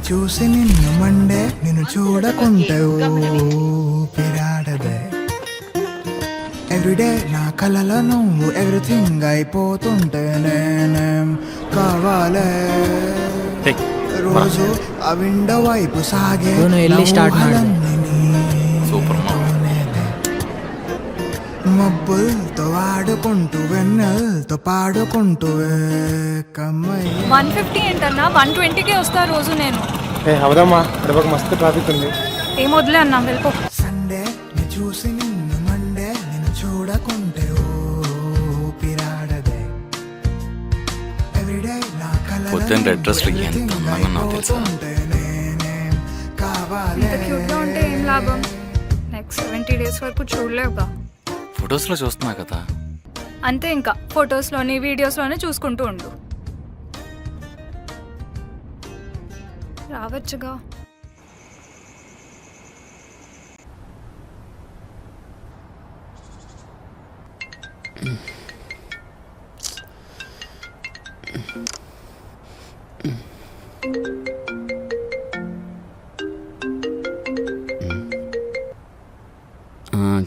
చూసి నిన్ను మండే నిన్ను చూడకుంటే ఊపిరాడదే ఎవ్రీడే నా కలలో నువ్వు ఎవ్రీథింగ్ అయిపోతుంటే నేనేం కావాలే రోజు ఆ విండో వైపు సాగే మబ్బులతో ఆడుకుంటూ వెన్నెలతో పాడుకుంటూ 150 ఏంటన్నా 120కే వస్తా రోజు నేను. అవదమ్మా రేపు మస్తు ట్రాఫిక్ ఉంది. ఏం వదిలే అన్నా వెళ్ళిపో. సండే ని చూసి నిన్ను మండే నిన్ను చూడకుంటే ఊపిరాడదే ఎవ్రీడే నా కలలో పొద్దున్న రెడ్ డ్రెస్ ఎంత అందంగా ఉన్నావు తెలుసా? ఇంత క్యూట్గా ఉంటే ఏం లాభం? నెక్స్ట్ 70 days వరకు చూడలేవుగా. ఫొటోస్లో చూస్తున్నా కదా. అంతే, ఇంకా ఫొటోస్లోని వీడియోస్లోనే చూసుకుంటూ ఉండు. రావచ్చుగా.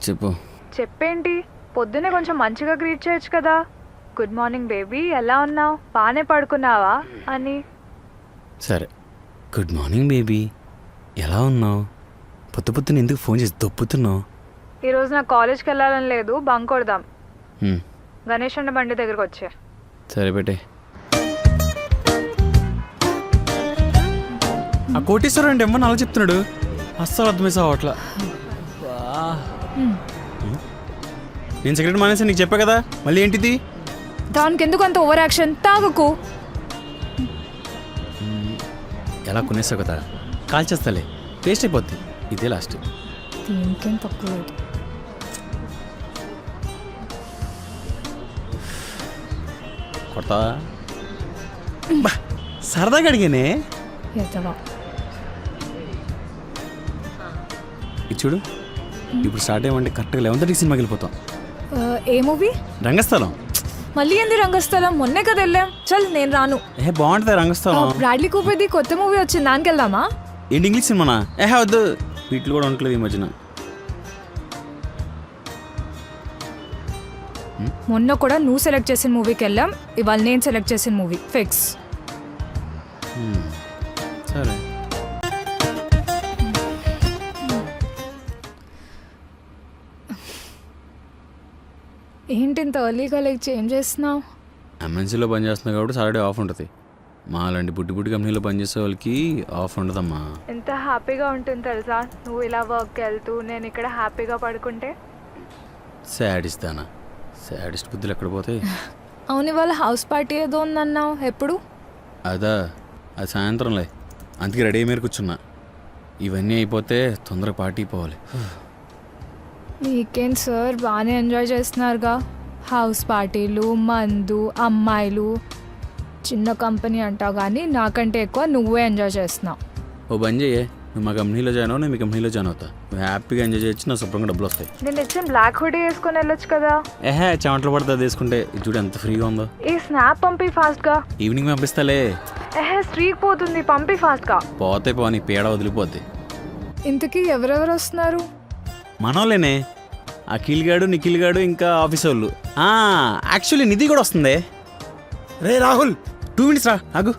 చెప్పు. చెప్పేంటి, పొద్దునే కొంచెం మంచిగా గ్రీట్ చేయొచ్చు కదా. గుడ్ మార్నింగ్ బేబీ, ఎలా ఉన్నావు, బాగానే పడుకున్నావా అని. సరే, గుడ్ మార్నింగ్ బేబీ, ఎలా ఉన్నావు? పొద్దున ఎందుకు ఫోన్ చేసి దొప్పుతున్నావు? ఈరోజు నాకు కాలేజ్కి వెళ్ళాలని లేదు, బంక్ కొడదాం. గణేష్ అన్న బండి దగ్గరకు వచ్చే. సరే పెట్టే. ఆ కోటేశ్వరం అంటే ఏమన్నా అలా చెప్తున్నాడు, అస్సలు అర్థమేసా అట్లా. నేను సిగరెట్ మానేసి నీకు చెప్పా కదా, మళ్ళీ ఏంటిది? దానికి ఎందుకు అంత ఓవర్ యాక్షన్? తాగకు. ఎలా కొనేసావు కదా, కాల్ చేస్తాలే, టేస్ట్ అయిపోద్ది. ఇదే లాస్ట్. ఇంకేం తక్కువ. కొడతావా? సరదాగా అడిగానే. ఇది చూడు, ఇప్పుడు స్టార్ట్ అయ్యమంటే కరెక్ట్గా 11:30 సినిమాకి వెళ్ళిపోతాం. ఏ మూవీ? రంగస్థలం. మళ్ళీ ఏంది రంగస్థలం? మొన్నే కదా వెళ్ళాం. చల్ నేను రాను. బాగుంటుంది రంగస్థలం. బ్రాడ్లీ కూపర్ది కొత్త మూవీ వచ్చింది, దానికి వెళ్దామా? ఏంటి ఇంగ్లీష్ సినిమానా? వద్దు, వీటిలో కూడా ఉండట్లేదు ఈ మధ్యన. మొన్న కూడా నువ్వు సెలెక్ట్ చేసిన మూవీకి వెళ్ళాం, ఇవాళ నేను సెలెక్ట్ చేసిన మూవీ ఫిక్స్. సరే. ఏంటి ఇంత ఎర్లీగా లైక్ ఏం చేస్తున్నావు? ఎంఎన్సీలో పనిచేస్తున్నావు కాబట్టి సాటర్డే ఆఫ్ ఉంటుంది. మా అలాంటి బుడ్డి కంపెనీలో పనిచేసే వాళ్ళకి ఆఫ్ ఉండదమ్మా. ఎంత హ్యాపీగా ఉంటుంది తెలుసా నువ్వు ఇలా వర్క్కి వెళ్తూ, నేను ఇక్కడ హ్యాపీగా పడుకుంటే. సాడిస్తానా? సాడిస్ట్ బుద్ధులు ఎక్కడ పోతాయి? అవును, ఇవాళ హౌస్ పార్టీ ఏదో ఉందన్నావు, ఎప్పుడు? అదా, అది సాయంత్రంలే, అందుకే రెడీ అయ్యి మీరు కూర్చున్నా. ఇవన్నీ అయిపోతే తొందరగా పార్టీ పోవాలి. వీకెండ్ సార్ బాగానే ఎంజాయ్ చేస్తున్నారుగా. హౌస్ పార్టీలు, మందు, అమ్మాయిలు. చిన్న కంపెనీ అంటావు కానీ నాకంటే ఎక్కువ నువ్వే ఎంజాయ్ చేస్తున్నావు. ఓ బంద్ చేయే, నువ్వు మా కంపెనీలో జాయిన్ అవ్వు, నేను మీ కంపెనీలో జాయిన్ అవుతా. నువ్వు హ్యాపీగా ఎంజాయ్ చేయొచ్చు, నా శుభ్రంగా డబ్బులు వస్తాయి. నేను ఇచ్చిన బ్లాక్ హుడీ వేసుకొని వెళ్ళొచ్చు కదా. చెమటలు పడుతుంది తీసుకుంటే. చూడు ఎంత ఫ్రీగా ఉందో. ఈ స్నాప్ పంపి ఫాస్ట్గా. ఈవినింగ్ పంపిస్తాలే. స్ట్రీక్ పోతుంది, పంపి ఫాస్ట్గా. పోతే పోనీ, పేడ వదిలిపోద్ది. ఇంతకీ ఎవరెవరు వస్తున్నారు? మనోళ్ళేనే, అఖిల్ గాడు, నిఖిల్ గాడు, ఇంకా ఆఫీస్ వాళ్ళు. యాక్చువల్లీ నిధి కూడా వస్తుంది. రే రాహుల్, 2 minutes రా, ఆగు.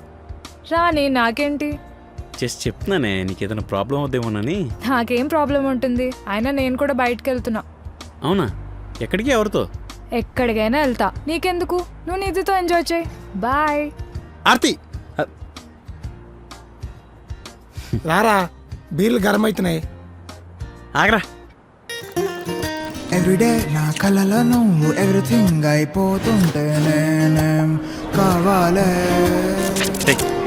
రాని, నాకేంటి? జస్ట్ చెప్తున్నానే, నీకు ఏదైనా ప్రాబ్లం అవుతామోనని. నాకేం ప్రాబ్లం ఉంటుంది, అయినా నేను కూడా బయటకు వెళ్తున్నా. అవునా? ఎక్కడికి, ఎవరితో? ఎక్కడికైనా వెళ్తా, నీకెందుకు? నువ్వు నిధితో ఎంజాయ్ చేయి. బాయ్. ఆర్తి రారా, బీర్లు గరం అవుతున్నాయి. ఆగరా. ఎవ్రీడే నా కలలో నువ్వు ఎవ్రీథింగ్ అయిపోతుంటే నేనేం కావాలే